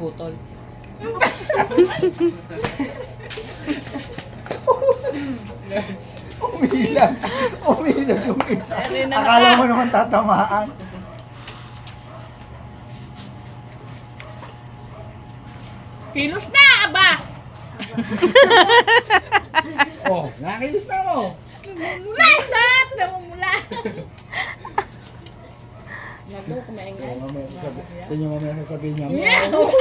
putol. Umilag. Umilag yung isa. Akala mo naman tatamaan. Kilos na, aba! Oh, nakilis na mo. Namumula! Lahat! Namumula! Naku, kumaingay. Ito yung mamaya sasabihin niya. Meow!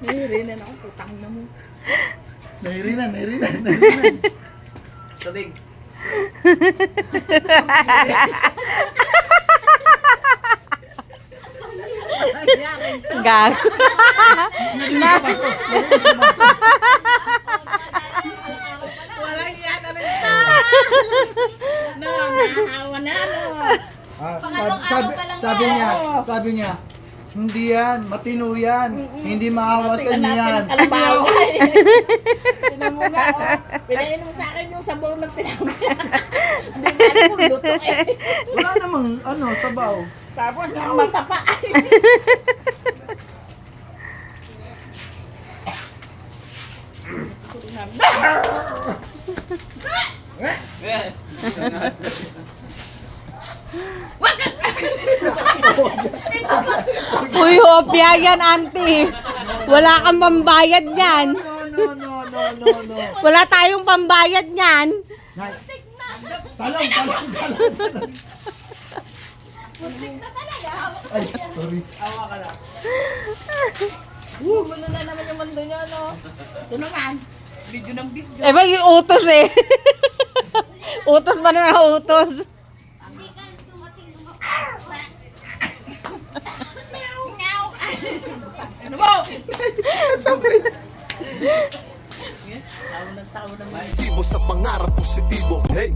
Nahirinan ako, putang na mo. Nahirinan. Tubig. Gag. Walang yan, ano ito? No, nahahawa na, no. Sabi niya, hindi yan, matino yan, hindi maawasan yan. Kalabaway. Tinan mo nga, oh. Pinainom sa akin yung sabaw ng tinamay. Hindi ka alam kung luto eh. Wala namang, sabaw. Tapos yung mata pa. Uy, hopya yan, auntie. Wala kang pambayad yan. No. Wala tayong pambayad yan. Talong. Ay, sorry. Awa ka lang. Gulo na naman yung mundo niyo, no? Ito naman. Video ng video. Eh, ba yung utos eh. Utos ba naman utos? Ano mo? Sakit. Tao ng tao naman. Simo sa pangarap positibo. Hey!